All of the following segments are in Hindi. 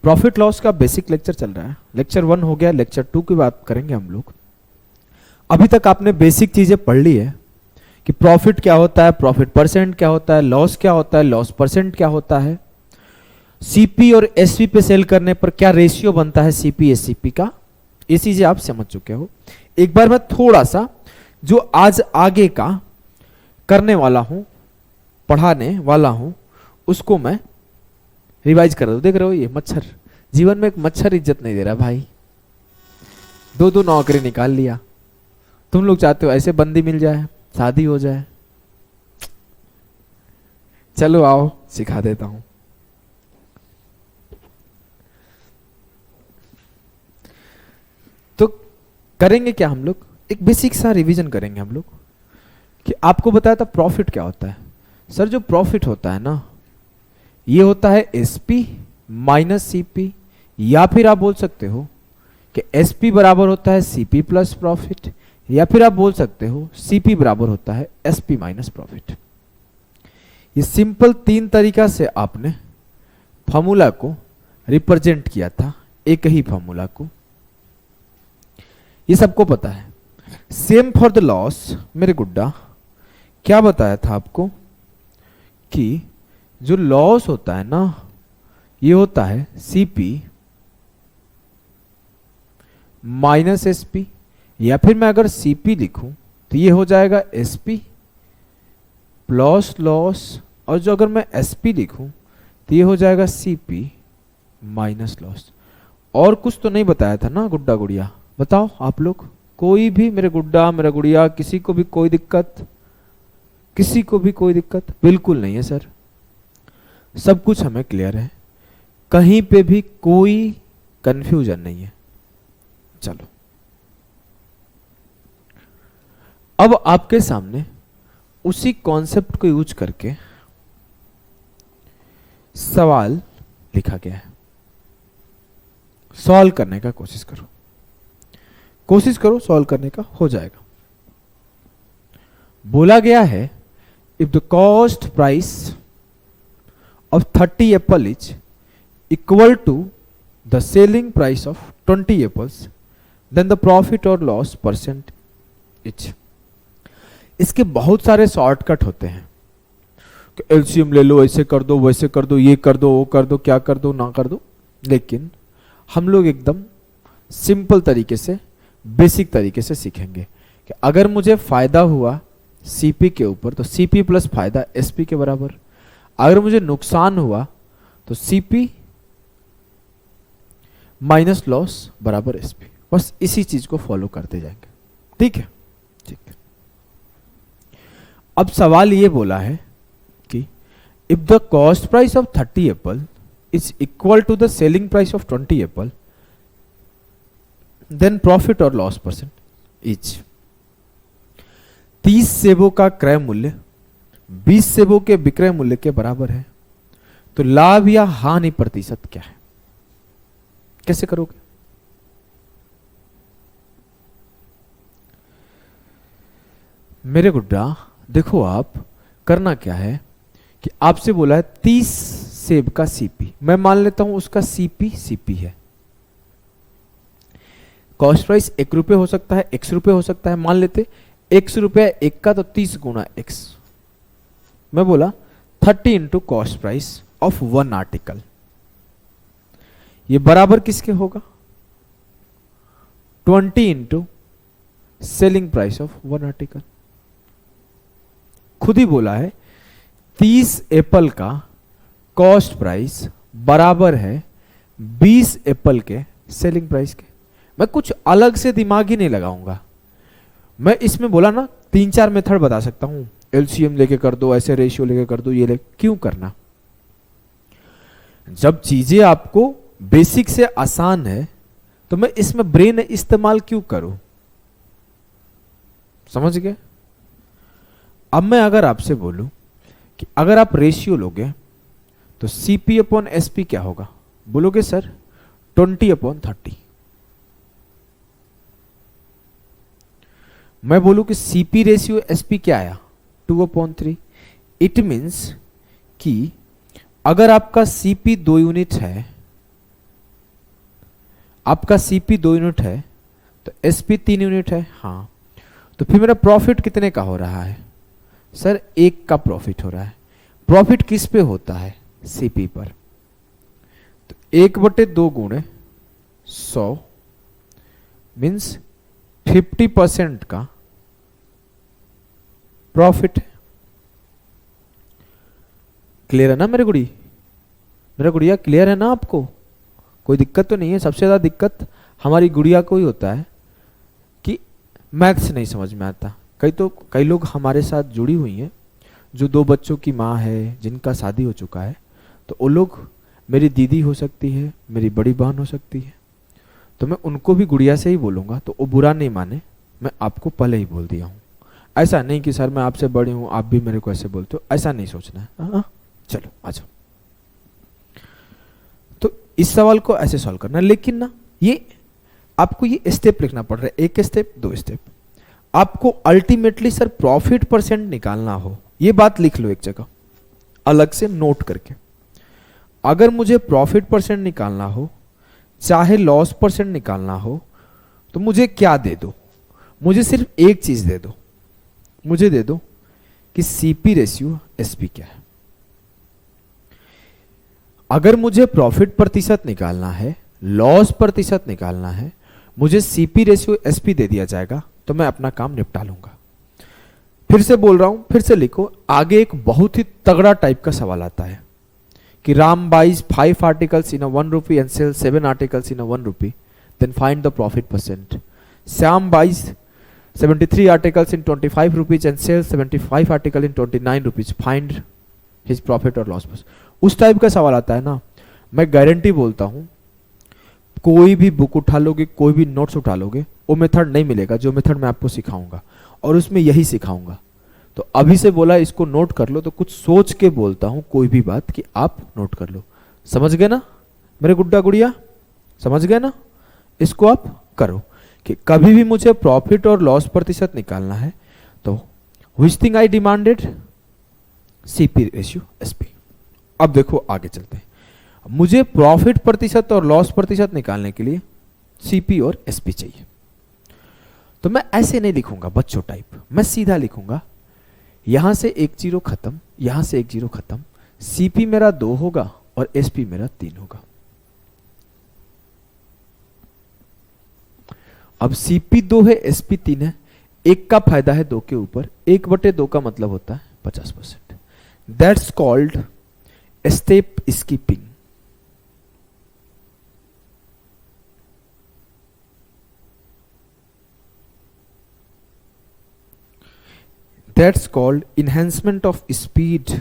प्रॉफिट लॉस का बेसिक लेक्चर चल रहा है, लेक्चर 1 हो गया, लेक्चर 2 की बात करेंगे हम लोग। अभी तक आपने बेसिक चीजें पढ़ ली है कि प्रॉफिट क्या होता है, प्रॉफिट परसेंट क्या होता है, लॉस क्या होता है, लॉस परसेंट क्या होता है, सीपी और एसपी पे सेल करने पर क्या रेशियो बनता है सीपी एससीपी का, ये चीजें आप समझ चुके हो। एक बार मैं थोड़ा सा जो आज आगे का करने वाला हूं, पढ़ाने वाला हूं, उसको मैं रिवाइज कर रहा हूं। देख रहे हो ये मच्छर, जीवन में एक मच्छर इज्जत नहीं दे रहा भाई, दो नौकरी निकाल लिया। तुम लोग चाहते हो ऐसे बंदी मिल जाए, शादी हो जाए। चलो आओ सिखा देता हूं। तो करेंगे क्या हम लोग, एक बेसिक सा रिवीजन करेंगे हम लोग कि आपको बताया था प्रॉफिट क्या होता है। सर जो प्रॉफिट होता है ना, ये होता है एसपी माइनस सीपी, या फिर आप बोल सकते हो कि एसपी बराबर होता है सीपी प्लस प्रॉफिट, या फिर आप बोल सकते हो सीपी बराबर होता है एसपी माइनस प्रॉफिट। ये सिंपल 3 तरीका से आपने फॉर्मूला को रिप्रेजेंट किया था, एक ही फॉर्मूला को, ये सबको पता है। सेम फॉर द लॉस मेरे गुड्डा, क्या बताया था आपको कि जो लॉस होता है ना, ये होता है सीपी माइनस एसपी, या फिर मैं अगर सीपी लिखूं तो ये हो जाएगा एसपी प्लस लॉस, और जो अगर मैं एसपी लिखूं तो ये हो जाएगा सीपी माइनस लॉस। और कुछ तो नहीं बताया था ना गुड्डा गुड़िया, बताओ आप लोग, कोई भी, मेरे गुड्डा मेरा गुड़िया, किसी को भी कोई दिक्कत, किसी को भी कोई दिक्कत? बिल्कुल नहीं है सर, सब कुछ हमें क्लियर है, कहीं पे भी कोई कंफ्यूजन नहीं है। चलो अब आपके सामने उसी कॉन्सेप्ट को यूज करके सवाल लिखा गया है, सॉल्व करने का कोशिश करो, कोशिश करो सॉल्व करने का, हो जाएगा। बोला गया है if the cost price of 30 apple is equal to the selling price of 20 apples, then the profit or loss percent is। इसके बहुत सारे शॉर्टकट होते हैं कि एलसीएम ले लो, ऐसे कर दो, वैसे कर दो, ये कर दो, वो कर दो, क्या कर दो, ना कर दो, लेकिन हम लोग एकदम सिंपल तरीके से, बेसिक तरीके से सीखेंगे कि अगर मुझे फायदा हुआ सीपी के ऊपर तो सीपी प्लस फायदा एसपी के बराबर, अगर मुझे नुकसान हुआ तो सीपी माइनस लॉस बराबर एसपी। बस इसी चीज को फॉलो करते जाएंगे, ठीक है? ठीक है। अब सवाल ये बोला है कि if the cost price of 30 apple is equal to the selling price of 20 apple, then profit और लॉस परसेंट इज। 30 सेबों का क्रय मूल्य 20 सेबों के विक्रय मूल्य के बराबर है, तो लाभ या हानि प्रतिशत क्या है? कैसे करोगे? मेरे गुड्डा देखो, आप करना क्या है कि आपसे बोला है 30 सेब का सीपी, मैं मान लेता हूं उसका सीपी सीपी है। कॉस्ट प्राइस 1 रुपये हो सकता है, x रुपये हो सकता है, मान लेते 100 रुपये 1 का, तो 30 गुना x। मैं बोला 30 into cost price of 1 article, ये बराबर किसके होगा? 20 into selling price of 1 article. खुद ही बोला है 30 एप्पल का कॉस्ट प्राइस बराबर है 20 एप्पल के सेलिंग प्राइस के। मैं कुछ अलग से दिमाग ही नहीं लगाऊंगा, मैं इसमें बोला ना 3-4 मेथड बता सकता हूं, एलसीएम लेके कर दो, ऐसे रेशियो लेके कर दो, ये क्यों करना? जब चीजें आपको बेसिक से आसान है तो मैं इसमें ब्रेन इस्तेमाल क्यों करूं? समझ गए? अब मैं अगर आपसे बोलूं कि अगर आप रेशियो लोगे तो सीपी अपॉन एसपी क्या होगा, बोलोगे सर 20/30। मैं बोलूं कि सीपी रेशियो एसपी क्या आया, 2/3। इट मीन्स कि अगर आपका सीपी 2 यूनिट है आपका सीपी 2 यूनिट है तो एसपी 3 यूनिट है, हाँ, तो फिर मेरा प्रॉफिट कितने का हो रहा है सर? 1 का प्रॉफिट हो रहा है। प्रॉफिट किस पे होता है? सीपी पर। तो 1/2 गुणे 100 मीन्स 50% का प्रॉफिट। क्लियर है ना मेरे गुड़ी? मेरा गुड़िया क्लियर है ना आपको? कोई दिक्कत तो नहीं है? सबसे ज्यादा दिक्कत हमारी गुड़िया को ही होता है कि मैथ्स नहीं समझ में आता। कई लोग हमारे साथ जुड़ी हुई हैं जो 2 बच्चों की माँ है, जिनका शादी हो चुका है, तो वो लोग मेरी दीदी हो सकती है, मेरी बड़ी बहन हो सकती है, तो मैं उनको भी गुड़िया से ही बोलूँगा, तो वो बुरा नहीं माने, मैं आपको पहले ही बोल दिया हूँ। ऐसा नहीं कि सर मैं आपसे बड़ी हूँ आप भी मेरे को ऐसे बोलते हो, ऐसा नहीं सोचना है। हाँ, चलो आ जाओ। तो इस सवाल को ऐसे सॉल्व करना, लेकिन ना ये आपको ये स्टेप लिखना पड़ रहा है, 1 स्टेप 2 स्टेप। आपको अल्टीमेटली सर प्रॉफिट परसेंट निकालना हो, ये बात लिख लो एक जगह अलग से नोट करके। अगर मुझे प्रॉफिट परसेंट निकालना हो, चाहे लॉस परसेंट निकालना हो, तो मुझे क्या दे दो? मुझे सिर्फ एक चीज दे दो, मुझे दे दो कि सीपी रेशियो एसपी क्या है। अगर मुझे प्रॉफिट प्रतिशत निकालना है, लॉस प्रतिशत निकालना है, मुझे सीपी रेशियो एसपी दे दिया जाएगा तो मैं अपना काम निपटा लूंगा। फिर से बोल रहा हूं, फिर से लिखो। आगे एक बहुत ही तगड़ा टाइप का सवाल आता है कि Ram buys 5 articles in a 1 rupee and sells 7 articles in a 1 rupee, then find the profit percent. Syam buys 73 articles in 25 rupees and sells 75 articles in 29 rupees. Find his profit or loss percent. उस टाइप का सवाल आता है ना, मैं गारंटी बोलता हूं कोई भी बुक उठा लोगे, कोई भी नोट्स उठा लोगे, वो मेथड नहीं मिलेगा जो मेथड मैं आपको सिखाऊंगा, और उसमें यही सिखाऊंगा। तो अभी से बोला इसको नोट कर लो, तो कुछ सोच के बोलता हूं कोई भी बात कि आप नोट कर लो। समझ गए ना मेरे गुड्डा गुड़िया? समझ गए ना? इसको आप करो कि कभी भी मुझे प्रॉफिट और लॉस प्रतिशत निकालना है तो which thing I demanded? CP ratio SP. अब देखो आगे चलते हैं। मुझे प्रॉफिट प्रतिशत और लॉस प्रतिशत निकालने के लिए सीपी और एसपी चाहिए, तो मैं ऐसे नहीं लिखूंगा बच्चों टाइप, मैं सीधा लिखूंगा यहां से 1 जीरो खत्म, यहां से 1 जीरो खत्म, सीपी मेरा 2 होगा और एसपी मेरा 3 होगा। अब सीपी 2 है, एसपी 3 है, 1 का फायदा है 2 के ऊपर, 1/2 का मतलब होता है 50%। That's called step skipping. That's called enhancement of speed.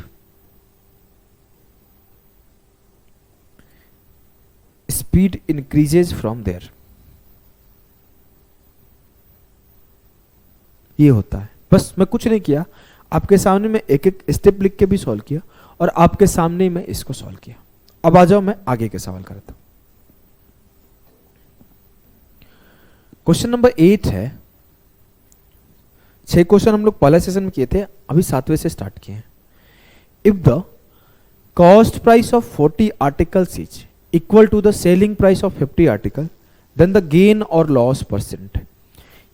Speed increases from there. ये होता है। बस मैं कुछ नहीं किया, आपके सामने मैं एक एक स्टेप लिख के भी सॉल्व किया और आपके सामने ही मैं इसको सॉल्व किया। अब आ जाओ मैं आगे के सवाल करता हूं। क्वेश्चन नंबर 8 है। 6 क्वेश्चन हम लोग पहले सेशन में किए थे, अभी 7वें से स्टार्ट किए हैं। If the cost price of 40 articles is equal to the selling price of 50 article, then the gain और लॉस परसेंट।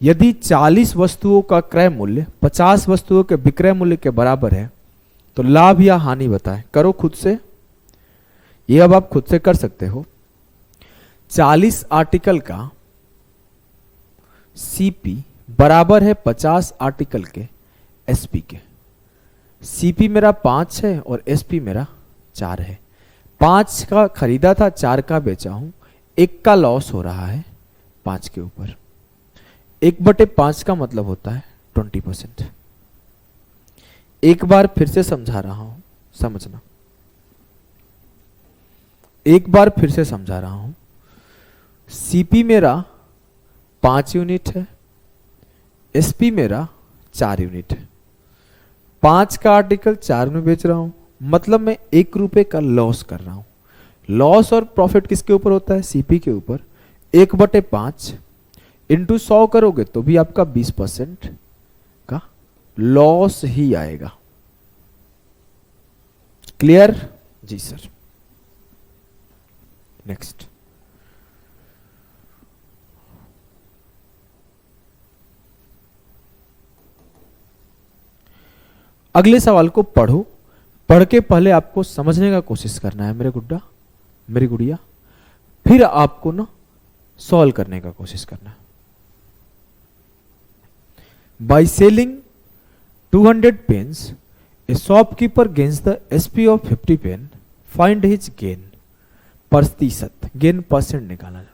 यदि 40 वस्तुओं का क्रय मूल्य 50 वस्तुओं के विक्रय मूल्य के बराबर है तो लाभ या हानि बताएं। करो खुद से, ये अब आप खुद से कर सकते हो। 40 आर्टिकल का सीपी बराबर है 50 आर्टिकल के एसपी के। सीपी मेरा 5 है और एसपी मेरा 4 है। 5 का खरीदा था, 4 का बेचा हूं, 1 का लॉस हो रहा है 5 के ऊपर। 1/5 का मतलब होता है 20%। एक बार फिर से समझा रहा हूं, समझना। एक बार फिर से समझा रहा हूं। सीपी मेरा 5 यूनिट है, एसपी मेरा 4 यूनिट है। 5 का आर्टिकल 4 में बेच रहा हूं, मतलब मैं 1 रुपए का लॉस कर रहा हूं। लॉस और प्रॉफिट किसके ऊपर होता है? सीपी के ऊपर। 1/5 इंटू 100 करोगे तो भी आपका 20% का लॉस ही आएगा। क्लियर? जी सर। नेक्स्ट अगले सवाल को पढ़ो, पढ़ के पहले आपको समझने का कोशिश करना है मेरे गुड्डा, मेरी गुड़िया, फिर आपको ना सॉल्व करने का कोशिश करना है। By selling 200 pens a shopkeeper gains the SP of 50 pen, find his gain प्रतिशत, गेन परसेंट निकाला जाए,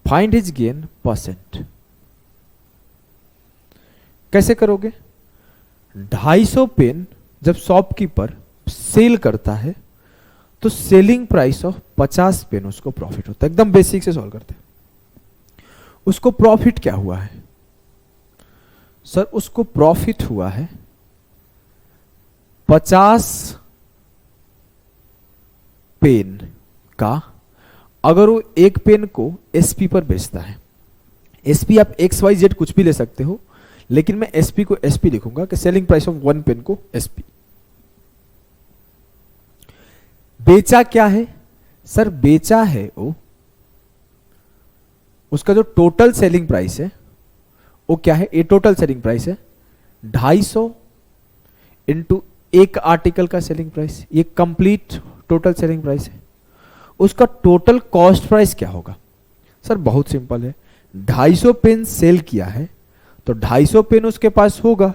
फाइंड हिज गेन परसेंट। कैसे करोगे? 250 पेन जब शॉपकीपर सेल करता है तो सेलिंग प्राइस ऑफ 50 पेन उसको प्रॉफिट होता है। एकदम बेसिक से सॉल्व करते हैं। उसको प्रॉफिट क्या हुआ है सर? उसको प्रॉफिट हुआ है 50 पेन का, अगर वो एक पेन को एसपी पर बेचता है। एसपी आप एक्स वाई जेड कुछ भी ले सकते हो, लेकिन मैं एसपी को एसपी लिखूंगा कि सेलिंग प्राइस ऑफ 1 पेन को एसपी। बेचा क्या है सर? बेचा है वो, उसका जो टोटल सेलिंग प्राइस है वो क्या है? ये टोटल सेलिंग प्राइस है 250 इंटू एक आर्टिकल का सेलिंग प्राइस, ये कंप्लीट टोटल सेलिंग प्राइस है। उसका टोटल कॉस्ट प्राइस क्या होगा सर? बहुत सिंपल है, 250 पेन सेल किया है तो 250 पेन उसके पास होगा,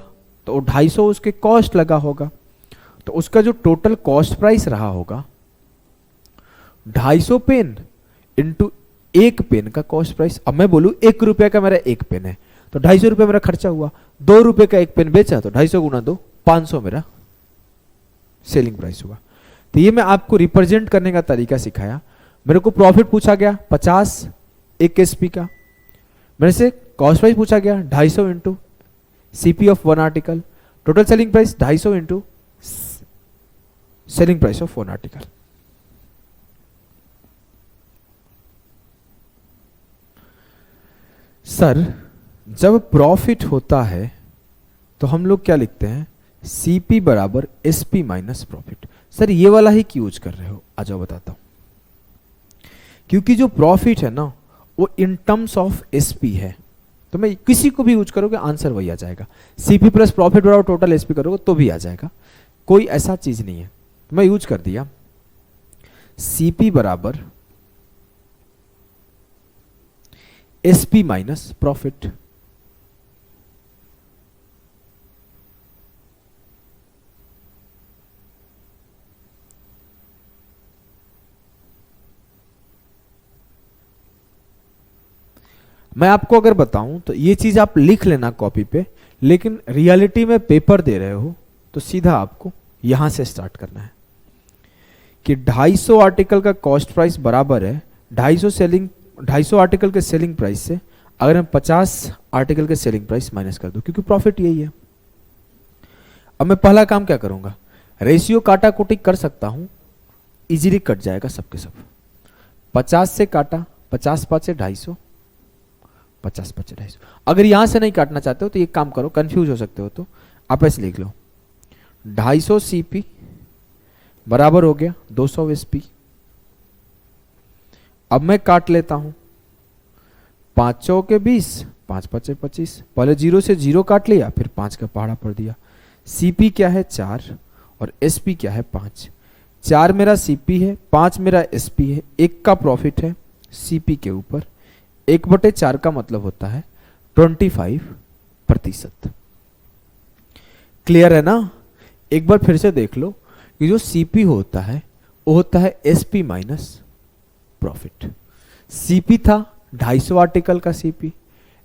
तो 250 उसके कॉस्ट लगा होगा, तो उसका जो टोटल कॉस्ट प्राइस रहा होगा 250 पेन इंटू एक पेन का कॉस्ट प्राइस। अब मैं बोलूं 1 रुपए का मेरा एक पेन है तो 250 रुपए मेरा खर्चा हुआ, 2 रुपए का एक पेन बेचा तो 250 गुना 2, 500 मेरा सेलिंग प्राइस हुआ। तो ये मैं आपको रिप्रेजेंट करने का तरीका सिखाया। मेरे को प्रॉफिट पूछा गया 50 एक एसपी का, मेरे से कॉस्ट प्राइस पूछा गया 250 into CP of 1 article, total selling price 250 into selling price of 1 article. Sir जब प्रॉफिट होता है तो हम लोग क्या लिखते हैं? सीपी बराबर एसपी माइनस प्रॉफिट। सर ये वाला ही क्यों यूज कर रहे हो? आ जाओ बताता हूं। क्योंकि जो प्रॉफिट है ना वो इन टर्म्स ऑफ एसपी है, तो मैं किसी को भी यूज करोगे आंसर वही आ जाएगा। सीपी प्लस प्रॉफिट बराबर टोटल एसपी करोगे तो भी आ जाएगा, कोई ऐसा चीज नहीं है। तो मैं यूज कर दिया सीपी बराबर एसपी माइनस प्रॉफिट। मैं आपको अगर बताऊं तो ये चीज आप लिख लेना कॉपी पे, लेकिन रियलिटी में पेपर दे रहे हो तो सीधा आपको यहां से स्टार्ट करना है कि 250 आर्टिकल का कॉस्ट प्राइस बराबर है 250 आर्टिकल के सेलिंग प्राइस से अगर मैं 50 आर्टिकल के सेलिंग प्राइस माइनस कर दूं, क्योंकि प्रॉफिट यही है। अब मैं पहला काम क्या करूंगा? रेशियो काटा कुटी कर सकता हूं, इजीली कट जाएगा सबके सब। 50 से काटा, 50 5 से 250, 50 5 से 250। अगर यहां से नहीं काटना चाहते हो तो एक काम करो, कंफ्यूज हो सकते हो तो आप ऐसे लिख लो 250 सीपी बराबर हो गया 200 एसपी। अब मैं काट लेता हूं 5 चौके 20, 5 5 25। पहले 0 से 0 काट लिया, फिर 5 का पहाड़ा पड़ दिया। सीपी क्या है? 4 और एसपी क्या है? 5। 4 मेरा सीपी है, 5 मेरा एसपी है, 1 का प्रॉफिट है सीपी के ऊपर। 1/4 का मतलब होता है 25%। क्लियर है ना? एक बार फिर से देख लो कि जो सीपी होता है वो होता है एसपी माइनस प्रॉफिट। सीपी था 250 आर्टिकल का सीपी,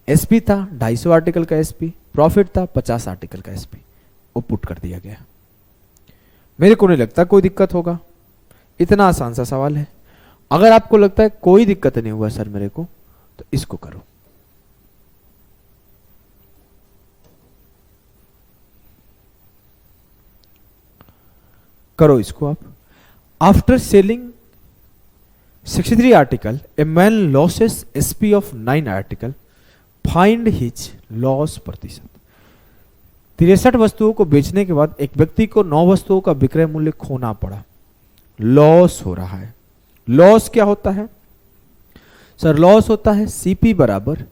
एसपी था 250 आर्टिकल का एसपी, प्रॉफिट था 50 आर्टिकल का एसपी। वो पुट कर दिया गया। मेरे को नहीं लगता कोई दिक्कत होगा, इतना आसान सा सवाल है। अगर आपको लगता है कोई दिक्कत नहीं हुआ सर मेरे को, तो इसको करो। करो इसको आप। After selling 63 article a man losses SP of 9 article, find his loss प्रतिशत। 63 वस्तुओं को बेचने के बाद एक व्यक्ति को 9 वस्तुओं का विक्रय मूल्य खोना पड़ा, लॉस हो रहा है। लॉस क्या होता है सर? लॉस होता है सीपी बराबर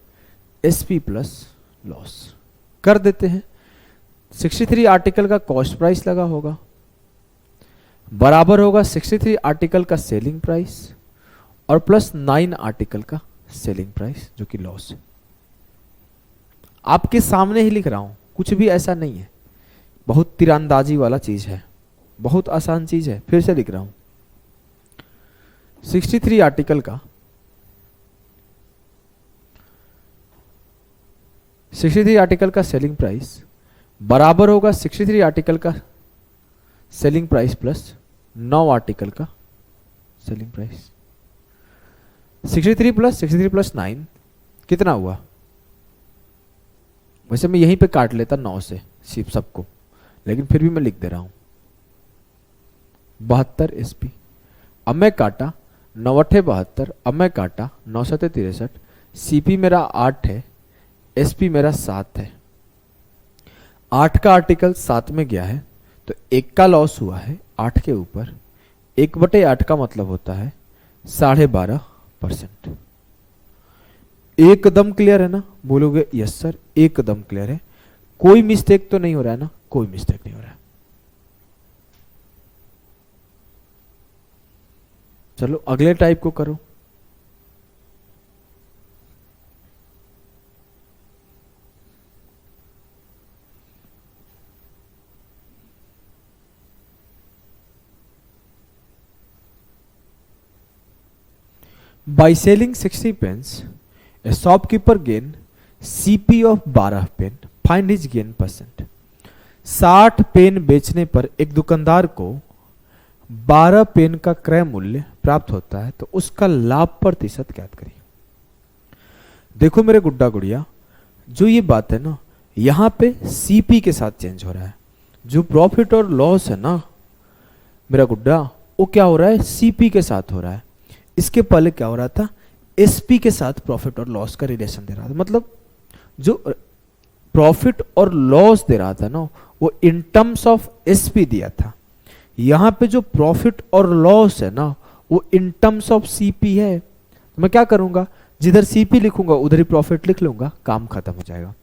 एसपी प्लस लॉस। कर देते हैं 63 आर्टिकल का कॉस्ट प्राइस लगा होगा, बराबर होगा 63 आर्टिकल का सेलिंग प्राइस और प्लस 9 आर्टिकल का सेलिंग प्राइस जो कि लॉस है। आपके सामने ही लिख रहा हूं, कुछ भी ऐसा नहीं है, बहुत तीरंदाजी वाला चीज है, बहुत आसान चीज है। फिर से लिख रहा हूं 63 आर्टिकल का 63 आर्टिकल का सेलिंग प्राइस बराबर होगा 63 आर्टिकल का सेलिंग प्राइस प्लस 9 आर्टिकल का सेलिंग प्राइस। 63 प्लस 9 कितना हुआ? वैसे मैं यहीं पे काट लेता 9 से सिर्फ सबको, लेकिन फिर भी मैं लिख दे रहा हूं 72 एसपी। अब मैं काटा 9 8 72, अब मैं काटा 9 7 63, सीपी मेरा 8 है, एसपी मेरा 7 है। 8 का आर्टिकल 7 में गया है तो 1 का लॉस हुआ है 8 के ऊपर। 1/8 का मतलब होता है 12.5%। एकदम क्लियर है ना? बोलोगे यस सर एकदम क्लियर है, कोई मिस्टेक तो नहीं हो रहा है ना? कोई मिस्टेक नहीं हो रहा है। चलो अगले टाइप को करो। By selling 60 pence, a shopkeeper gain CP of 12 pen, find his gain percent. 60 pen बेचने पर एक दुकानदार को 12 पेन का क्रय मूल्य प्राप्त होता है, तो उसका लाभ प्रतिशत ज्ञात करिए। देखो मेरे गुड्डा गुड़िया, जो ये बात है ना, यहां पे सीपी के साथ चेंज हो रहा है। जो प्रॉफिट और लॉस है ना मेरा गुड्डा, वो क्या हो रहा है? सीपी के साथ हो रहा है। इसके पहले क्या हो रहा था? एसपी के साथ प्रॉफिट और लॉस का रिलेशन दे रहा था। मतलब जो प्रॉफिट और लॉस दे रहा था ना, वो इन टर्म्स ऑफ एसपी दिया था। यहां पे जो प्रॉफिट और लॉस है ना, वो इन टर्म्स ऑफ सीपी है। तो मैं क्या करूंगा? जिधर सीपी लिखूंगा उधर ही प्रॉफिट लिख लूंगा, काम खत्म हो जाएगा।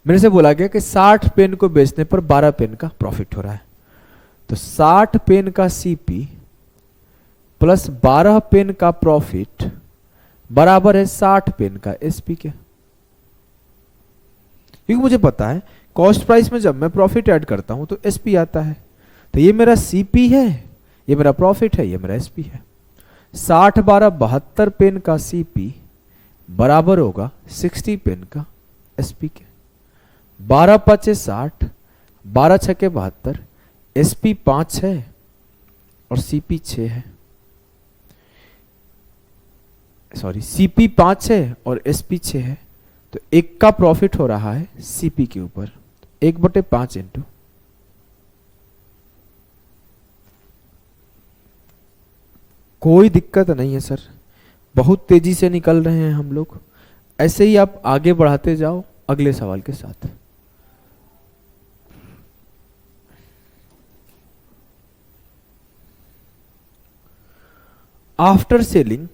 मेरे से बोला गया कि 60 पेन को बेचने पर 12 पेन का प्रॉफिट हो रहा है, तो 60 पेन का सीपी प्लस 12 पेन का प्रॉफिट बराबर है 60 पेन का एसपी के। क्योंकि मुझे पता है कॉस्ट प्राइस में जब मैं प्रॉफिट ऐड करता हूं तो एसपी आता है, तो ये मेरा सीपी है, ये मेरा प्रॉफिट है, ये मेरा एसपी है। 60 12 72 पेन का सीपी बराबर होगा 60 पेन का एसपी के। 12 5 60, 12 6 72, एसपी 5 है और सीपी 6 है। सॉरी, सीपी 5 है और एसपी 6 है, तो 1 का प्रॉफिट हो रहा है सीपी के ऊपर। 1/5 इंटू कोई दिक्कत नहीं है सर, बहुत तेजी से निकल रहे हैं हम लोग। ऐसे ही आप आगे बढ़ाते जाओ अगले सवाल के साथ। After selling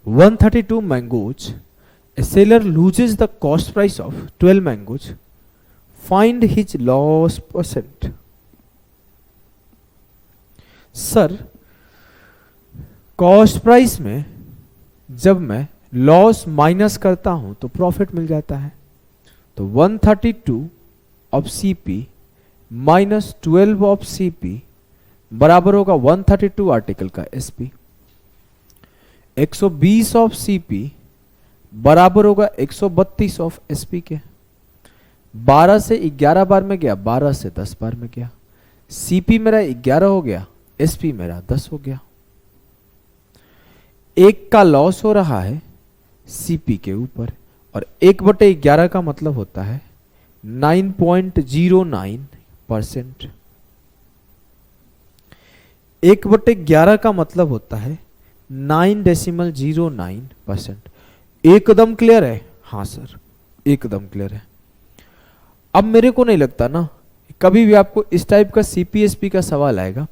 132 mangoes, a seller loses the cost price of 12 mangoes. Find his loss percent. Sir, cost price में जब मैं लॉस माइनस करता हूं तो प्रॉफिट मिल जाता है। तो 132 of CP minus 12 of CP बराबर होगा 132 आर्टिकल का एसपी। 120 ऑफ सीपी बराबर होगा 132 ऑफ एसपी के। 12 से 11 बार में गया, 12 से 10 बार में गया। सीपी मेरा 11 हो गया, एसपी मेरा 10 हो गया। 1 का लॉस हो रहा है सीपी के ऊपर, और 1/11 का मतलब होता है 9.09%। 1/11 का मतलब होता है 9.09%। एकदम क्लियर है? हाँ सर एकदम क्लियर है। अब मेरे को नहीं लगता ना कभी भी आपको इस टाइप का सीपीएसपी का सवाल आएगा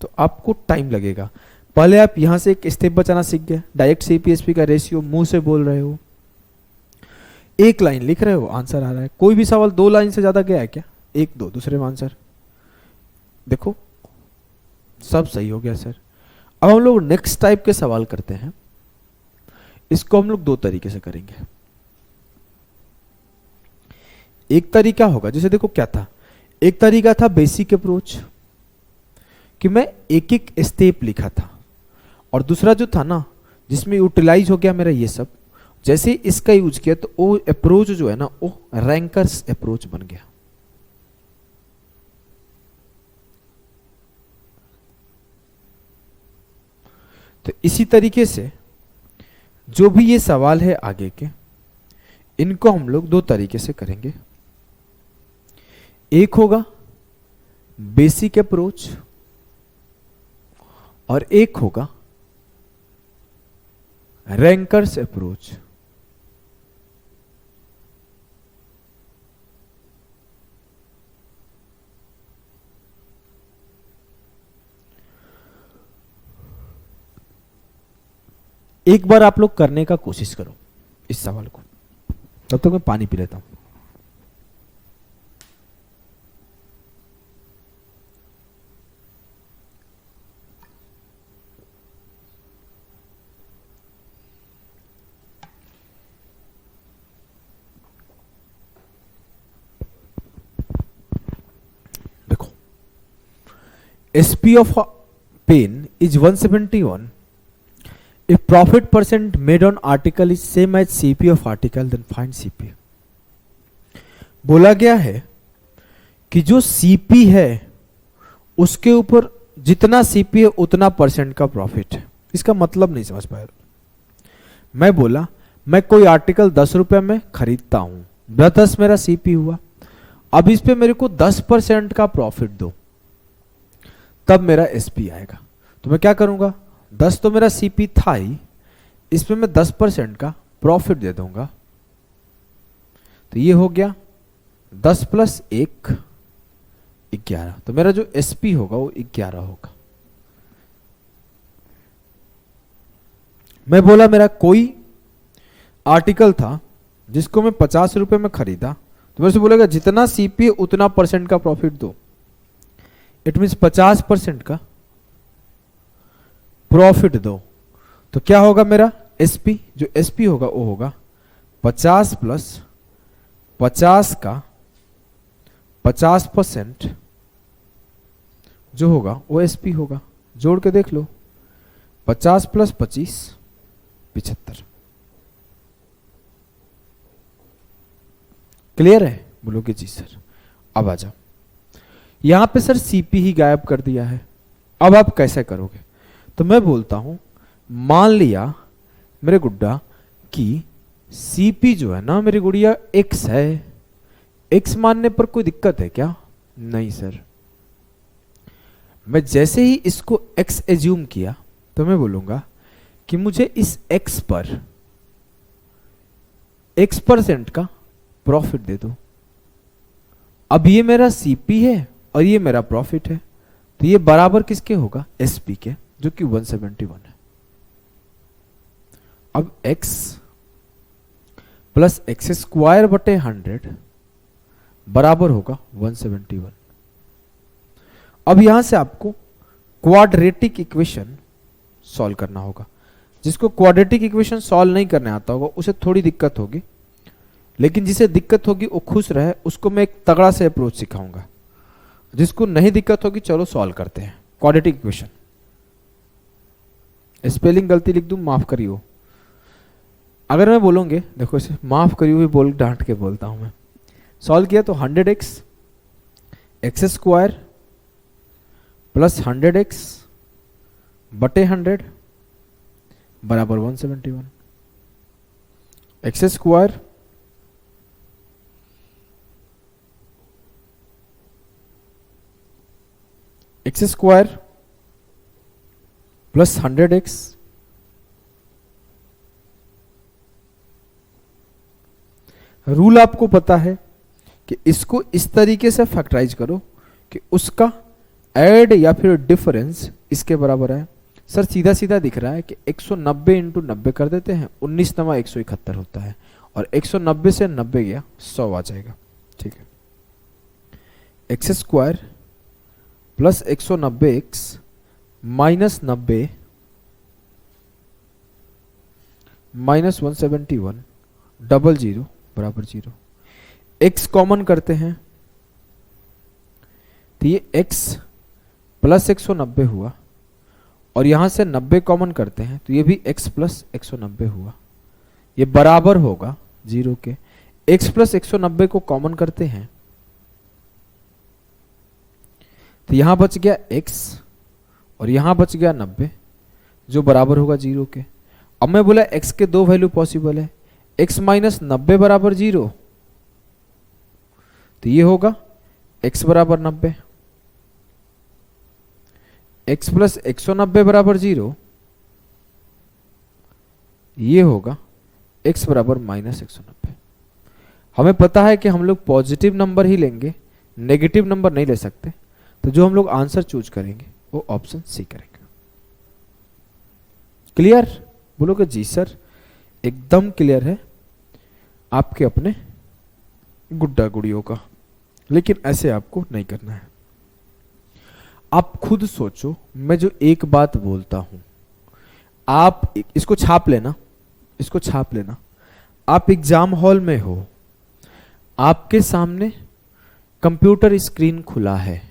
तो आपको टाइम लगेगा। पहले आप यहां से एक स्टेप बचाना सीख गए, डायरेक्ट सीपीएसपी का रेशियो मुंह से बोल रहे हो। एक लाइन लिख रहे हो, आंसर आ रहा है। कोई भी सवाल 2 लाइन से ज्यादा गया है क्या? 1 2 दूसरे में आंसर देखो, सब सही हो गया सर। अब हम लोग नेक्स्ट टाइप के सवाल करते हैं। इसको हम लोग 2 तरीके से करेंगे। एक तरीका होगा, जैसे देखो क्या था, एक तरीका था बेसिक अप्रोच कि मैं एक एक स्टेप लिखा था, और दूसरा जो था ना जिसमें यूटिलाइज हो गया मेरा ये सब, जैसे इसका यूज किया तो वो अप्रोच जो है ना वो रैंकर्स अप्रोच बन गया। तो इसी तरीके से जो भी ये सवाल है आगे के, इनको हम लोग 2 तरीके से करेंगे। एक होगा बेसिक अप्रोच और एक होगा रैंकर्स अप्रोच। एक बार आप लोग करने का कोशिश करो इस सवाल को, तब तक मैं पानी पी लेता हूं। देखो, SP of pain is 171 if profit percent made on article is same as CP of article, then find CP। बोला गया है कि जो CP है उसके ऊपर जितना CP है उतना परसेंट का प्रॉफिट है। इसका मतलब नहीं समझ पाया। मैं बोला मैं कोई आर्टिकल 10 रुपए में खरीदता हूं, 10 मेरा CP हुआ, अब इस पे मेरे को 10% का प्रॉफिट दो, तब मेरा SP आएगा। तो मैं क्या करूंगा, 10 तो मेरा CP था ही, इसमें मैं 10% का प्रॉफिट दे दूंगा। तो ये हो गया 10 + 1 11। तो मेरा जो SP होगा वो 11 होगा। मैं बोला मेरा कोई आर्टिकल था जिसको मैं 50 रुपए में खरीदा, तो मेरे से बोलेगा जितना CP उतना परसेंट का प्रॉफिट दो। इट मीन्स 50% का प्रॉफिट दो। तो क्या होगा मेरा SP, जो SP होगा वो होगा 50 + 50 का 50% जो होगा वो SP होगा। जोड़ के देख लो, 50 + 25 75। क्लियर है? बोलोगे जी सर। अब आ जाओ, यहां पे सर CP ही गायब कर दिया है। अब आप कैसे करोगे? तो मैं बोलता हूं, मान लिया मेरे गुड्डा कि CP जो है ना मेरी गुड़िया X है। X मानने पर कोई दिक्कत है क्या? नहीं सर। मैं जैसे ही इसको X एज्यूम किया तो मैं बोलूंगा कि मुझे इस X पर X% का प्रॉफिट दे दो। अब ये मेरा CP है और ये मेरा प्रॉफिट है, तो ये बराबर किसके होगा? SP के, जो कि 171 है। अब x + x² बटे 100 बराबर होगा 171। अब यहां से आपको क्वाड्रेटिक इक्वेशन सॉल्व करना होगा। जिसको क्वाड्रेटिक इक्वेशन सॉल्व नहीं करने आता होगा उसे थोड़ी दिक्कत होगी, लेकिन जिसे दिक्कत होगी वो खुश रहे, उसको मैं एक तगड़ा से अप्रोच सिखाऊंगा। जिसको नहीं दिक्कत होगी चलो सॉल्व करते हैं क्वाड्रेटिक इक्वेशन। स्पेलिंग गलती लिख दूं, माफ करियो। अगर मैं बोलूंगे, देखो इसे माफ करियो भी बोल, डांट के बोलता हूं मैं। सॉल्व किया तो 100x x² + 100x बटे 100 बराबर 171। x² x² + 100x रूल आपको पता है कि इसको इस तरीके से फैक्टराइज करो कि उसका ऐड या फिर डिफरेंस इसके बराबर है। सर सीधा सीधा दिख रहा है कि 190 × 90 कर देते हैं, 19 × 171 होता है, और 190 से 90 गया 100 आ जाएगा। ठीक है, x square plus 190x minus 90 minus 171 double 0 बराबर 0। x कॉमन करते हैं तो ये x प्लस 190 हुआ, और यहां से 90 कॉमन करते हैं तो ये भी x प्लस 190 हुआ, ये बराबर होगा 0 के। x प्लस 190 को कॉमन करते हैं तो यहां बच गया x और यहां बच गया 90 जो बराबर होगा 0 के। अब मैं बोला x के दो वैल्यू पॉसिबल है, x माइनस 90 बराबर 0, तो ये होगा x बराबर 90, x प्लस 190 बराबर 0, ये होगा x बराबर माइनस 190। हमें पता है कि हम लोग पॉजिटिव नंबर ही लेंगे, नेगेटिव नंबर नहीं ले सकते, तो जो हम लोग आंसर चूज करेंगे वो ऑप्शन सी करेंगे। क्लियर? बोलोगे जी सर एकदम क्लियर है आपके अपने गुड्डा गुड़ियों का, लेकिन ऐसे आपको नहीं करना है। आप खुद सोचो, मैं जो एक बात बोलता हूं आप इसको छाप लेना, इसको छाप लेना। आप एग्जाम हॉल में हो, आपके सामने कंप्यूटर स्क्रीन खुला है,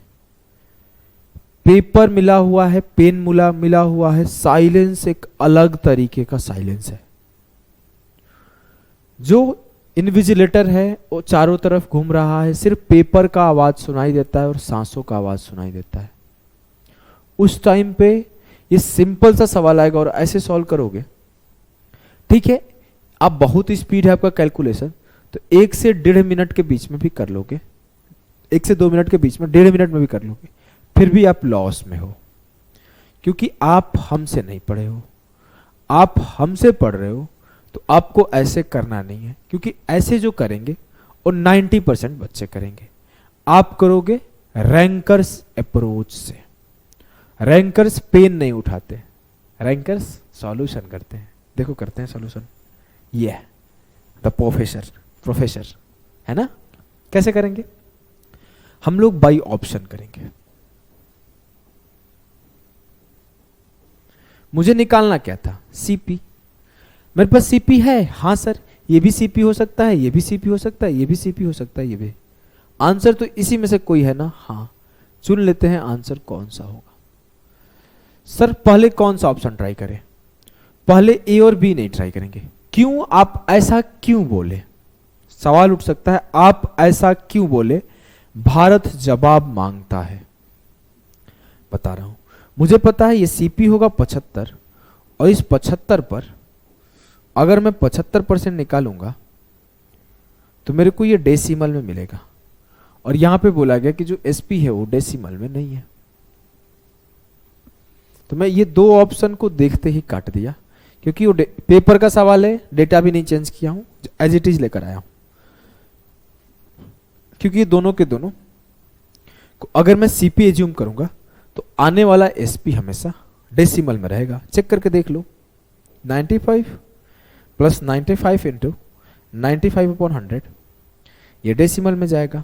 पेपर मिला हुआ है, पेन मिला हुआ है, साइलेंस एक अलग तरीके का साइलेंस है। जो इन्विजिलेटर है वो चारों तरफ घूम रहा है, सिर्फ पेपर का आवाज सुनाई देता है और सांसों का आवाज सुनाई देता है। उस टाइम पे ये सिंपल सा सवाल आएगा और ऐसे सॉल्व करोगे, ठीक है। आप बहुत स्पीड है आपका कैलकुलेशन, तो 1 से 1.5 मिनट के बीच में भी कर लोगे, 1 से 2 मिनट के बीच में, 1.5 मिनट में भी कर लोगे, फिर भी आप लॉस में हो, क्योंकि आप हमसे नहीं पढ़े हो। आप हमसे पढ़ रहे हो तो आपको ऐसे करना नहीं है, क्योंकि ऐसे जो करेंगे और 90% बच्चे करेंगे। आप करोगे रैंकर्स अप्रोच से। रैंकर्स पेन नहीं उठाते, रैंकर्स सॉल्यूशन करते हैं। देखो करते हैं सॉल्यूशन, ये द प्रोफेसर है ना। कैसे करेंगे? हम लोग बाई ऑप्शन करेंगे। मुझे निकालना क्या था? सीपी। मेरे पास सीपी है, हाँ सर ये भी सीपी हो सकता है, ये भी सीपी हो सकता है, ये भी सीपी हो सकता है, ये भी। आंसर तो इसी में से कोई है ना? हाँ, चुन लेते हैं आंसर कौन सा होगा। सर पहले कौन सा ऑप्शन ट्राई करें? पहले ए और बी नहीं ट्राई करेंगे। क्यों? आप ऐसा क्यों बोले? सवाल उठ सकता है, आप ऐसा क्यों बोले? भारत जवाब मांगता है। बता रहा हूं, मुझे पता है ये सीपी होगा 75, और इस 75 पर अगर मैं 75% निकालूंगा तो मेरे को ये डेसिमल में मिलेगा, और यहां पे बोला गया कि जो एसपी है वो डेसिमल में नहीं है। तो मैं ये दो ऑप्शन को देखते ही काट दिया, क्योंकि वो पेपर का सवाल है, डेटा भी नहीं चेंज किया हूं, एज इट इज लेकर आया हूं। क्योंकि ये दोनों के दोनों अगर मैं सीपी एज्यूम करूंगा तो आने वाला एसपी हमेशा डेसिमल में रहेगा। चेक करके देख लो, 95 प्लस 95 इंटू 95/100 ये डेसिमल में जाएगा।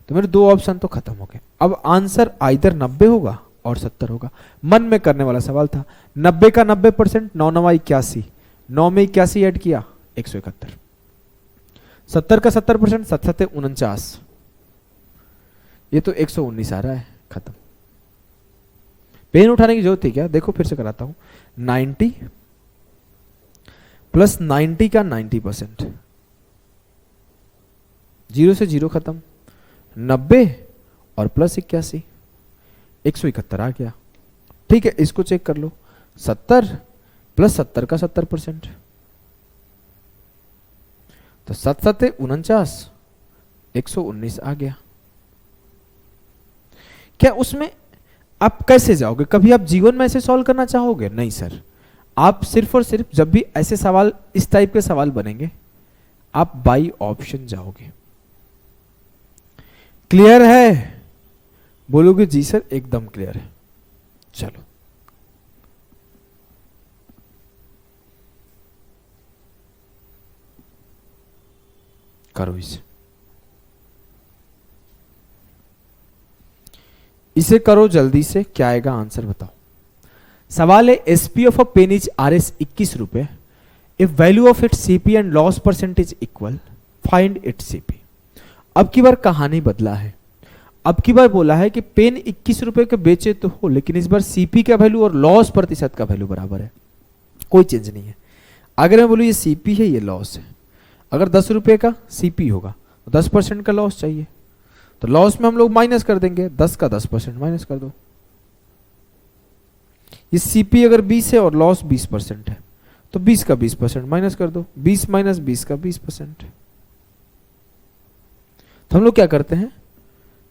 तो मेरे दो ऑप्शन तो खत्म हो गए। अब आंसर आइदर 90 होगा और 70 होगा। मन में करने वाला सवाल था। 90 का 90%, 9 9 81, 9 में 81 ऐड किया 171। 70 का 70%, 7 7 49, ये तो 119 आ रहा है। खत्म। पेन उठाने की जरूरत थी क्या? देखो फिर से कराता हूं। 90 प्लस 90 का 90%, 0 से 0 खत्म, 90 और प्लस 81, 171 आ गया। ठीक है, इसको चेक कर लो। 70 प्लस 70 का 70%, तो 7 7 49, 119 आ गया। क्या उसमें आप कैसे जाओगे? कभी आप जीवन में ऐसे सॉल्व करना चाहोगे? नहीं सर। आप सिर्फ और सिर्फ जब भी ऐसे सवाल, इस टाइप के सवाल बनेंगे, आप बाई ऑप्शन जाओगे। क्लियर है? बोलोगे जी सर एकदम क्लियर है। चलो करो इसे करो जल्दी से, क्या आएगा आंसर बताओ। सवाल है SP of a pen is Rs 21 रुपए, if value of it CP and loss percentage equal, find it CP. अब की बार कहानी बदला है, अब की बार बोला है कि पेन 21 रुपए के बेचे तो हो, लेकिन इस बार सीपी का वैल्यू और लॉस प्रतिशत का वैल्यू बराबर है, कोई चेंज नहीं है। अगर मैं बोलूँ ये सीपी है ये लॉस है, अगर 10 रुपए का सीपी होगा तो 10% का लॉस चाहिए, तो लॉस में हम लोग माइनस कर देंगे, 10 का 10% माइनस कर दो। ये सीपी अगर 20 है और लॉस 20% है तो 20 का 20% माइनस कर दो, 20 माइनस 20 का 20%। तो हम लोग क्या करते हैं,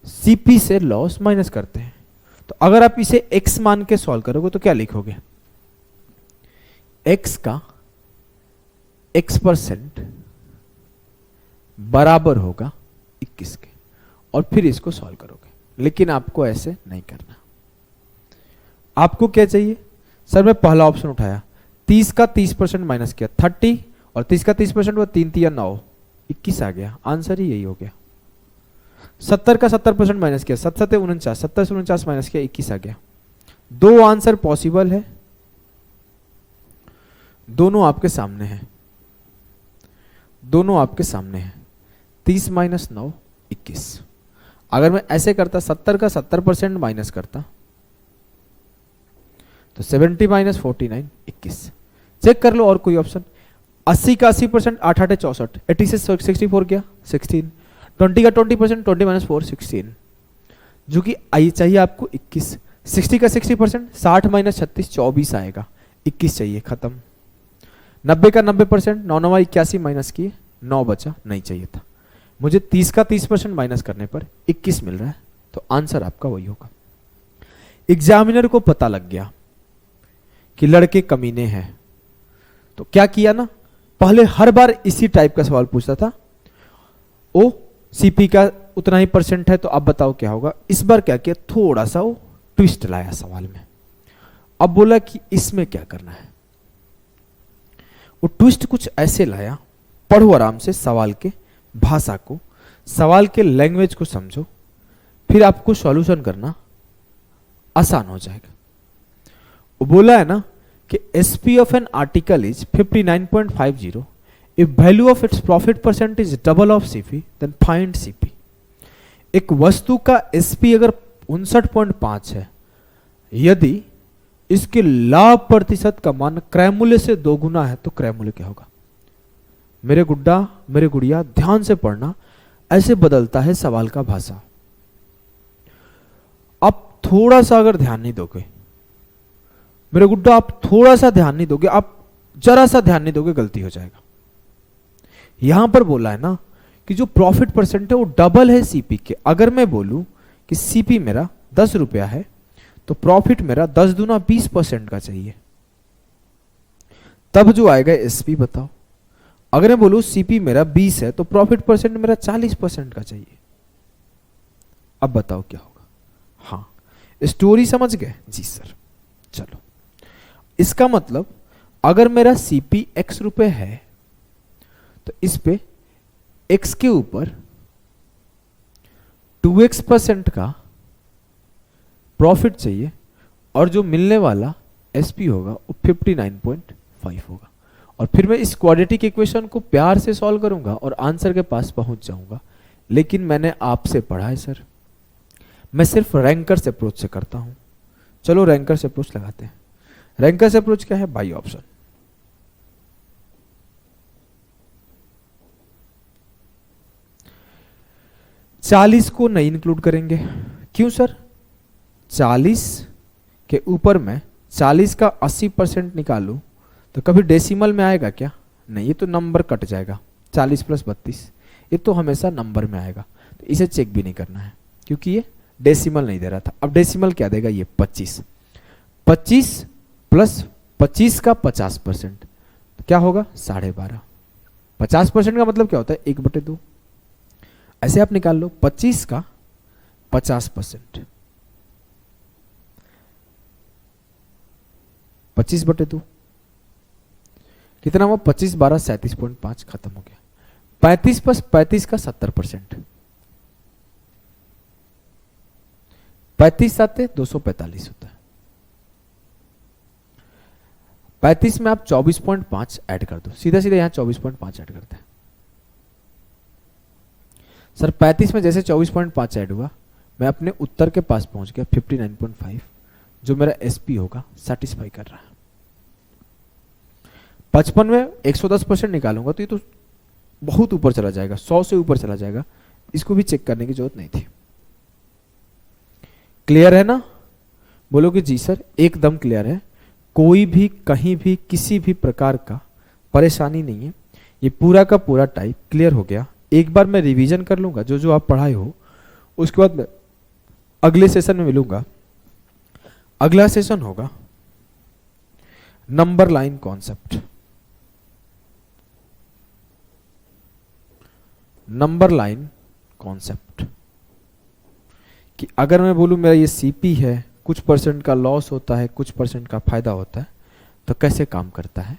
सीपी से लॉस माइनस करते हैं। तो अगर आप इसे x मान के सॉल्व करोगे तो क्या लिखोगे, x का x% बराबर होगा 21 के, और फिर इसको सॉल्व करोगे। लेकिन आपको ऐसे नहीं करना, आपको क्या चाहिए, सर मैं पहला ऑप्शन उठाया, 30 का 30% माइनस किया 30, और 30 का 30% वो 3 3 9, 21 आ गया, आंसर ही यही हो गया। 70 का 70% माइनस किया 7 7 49, 70 से 49 माइनस किया 21 आ गया। दो आंसर पॉसिबल है, दोनों आपके सामने हैं, दोनों आपके सामने हैं। 30 माइनस 9 21। अगर मैं ऐसे करता 70 का 70% माइनस करता तो 70 माइनस 49 21। चेक कर लो और कोई ऑप्शन। 80 का 80%, 8 8 64, 80 से 64 गया 16, 20 का 20%, 20 माइनस 4 16, जो कि आई चाहिए आपको 21। 60 का 60%, 60 माइनस 36 24 आएगा, 21 चाहिए, खत्म। 90 का 90%, 9 9 81 माइनस किए 9 बचा, नहीं चाहिए था मुझे। 30 का 30% माइनस करने पर 21 मिल रहा है, तो आंसर आपका वही होगा। एग्जामिनर को पता लग गया कि लड़के कमीने हैं, तो क्या किया ना, पहले हर बार इसी टाइप का सवाल पूछता था, ओ सीपी का उतना ही परसेंट है तो अब बताओ क्या होगा। इस बार क्या किया, थोड़ा सा वो ट्विस्ट लाया सवाल में। अब बोला कि इसमें क्या करना है, वो ट्विस्ट कुछ ऐसे लाया, पढ़ो आराम से सवाल के भाषा को, सवाल के लैंग्वेज को समझो, फिर आपको सॉल्यूशन करना आसान हो जाएगा। वो बोला है ना कि SP of an article is 59.50, if value of its profit percent is double of CP then find CP. एक वस्तु का एसपी अगर 59.5 है, यदि इसके लाभ प्रतिशत का मान क्रय मूल्य से 2 गुना है तो क्रय मूल्य क्या होगा। मेरे गुड्डा मेरे गुड़िया ध्यान से पढ़ना, ऐसे बदलता है सवाल का भाषा। आप थोड़ा सा अगर ध्यान नहीं दोगे, मेरे गुड्डा आप थोड़ा सा ध्यान नहीं दोगे, आप जरा सा ध्यान नहीं दोगे, गलती हो जाएगा। यहां पर बोला है ना कि जो प्रॉफिट परसेंट है वो डबल है सीपी के। अगर मैं बोलूं कि सीपी मेरा 10 रुपया है तो प्रॉफिट मेरा 10 दूना 20% का चाहिए, तब जो आएगा एसपी बताओ। अगर मैं बोलूं सीपी मेरा 20 है तो प्रॉफिट परसेंट मेरा 40% का चाहिए, अब बताओ क्या होगा। हाँ स्टोरी समझ गए जी सर। चलो इसका मतलब अगर मेरा सीपी x रुपए है तो इस पे x के ऊपर 2x% का प्रॉफिट चाहिए, और जो मिलने वाला एसपी होगा वो 59.5 होगा। और फिर मैं इस क्वाड्रेटिक इक्वेशन को प्यार से सॉल्व करूंगा और आंसर के पास पहुंच जाऊंगा। लेकिन मैंने आपसे पढ़ा है सर, मैं सिर्फ रैंकर्स अप्रोच से करता हूं। चलो रैंकर्स अप्रोच लगाते हैं। रैंकर्स अप्रोच क्या है, बाई ऑप्शन। चालीस को नहीं इंक्लूड करेंगे, क्यों सर, 40 के ऊपर मैं 40 का 80% निकालूं तो कभी डेसिमल में आएगा क्या, नहीं, ये तो नंबर कट जाएगा। 40 प्लस 32 ये तो हमेशा नंबर में आएगा, तो इसे चेक भी नहीं करना है क्योंकि ये डेसिमल नहीं दे रहा था। अब डेसिमल क्या देगा, ये 25 प्लस 25 का 50% तो क्या होगा 12.5। 50% का मतलब क्या होता है 1/2, ऐसे आप निकाल लो। 25 का 50% 25/2 कितना हुआ, 25 12 37.5, खत्म हो गया। 35 प्लस 35 का 70%, 35 साते 245 होता है। 35 में आप 24.5 ऐड कर दो, सीधा सीधा यहां 24.5 ऐड करते हैं। सर 35 में जैसे 24.5 ऐड हुआ, मैं अपने उत्तर के पास पहुंच गया 59.5, जो मेरा एसपी होगा सेटिस्फाई कर रहा है। 55 में 110% निकालूंगा तो ये तो बहुत ऊपर चला जाएगा, 100 से ऊपर चला जाएगा, इसको भी चेक करने की जरूरत नहीं थी। क्लियर है ना? बोलोगे जी सर एकदम क्लियर है, कोई भी कहीं भी किसी भी प्रकार का परेशानी नहीं है, ये पूरा का पूरा टाइप क्लियर हो गया। एक बार मैं रिवीजन कर लूंगा जो जो आप पढ़ाए हो, उसके बाद मैं अगले सेशन में मिलूंगा। अगला सेशन होगा number line concept. Number line concept कि अगर मैं बोलूं मेरा ये सीपी है, कुछ परसेंट का लॉस होता है, कुछ परसेंट का फायदा होता है, तो कैसे काम करता है।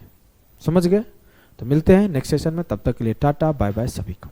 समझ गए? तो मिलते हैं नेक्स्ट सेशन में, तब तक के लिए टाटा बाय बाय सभी को।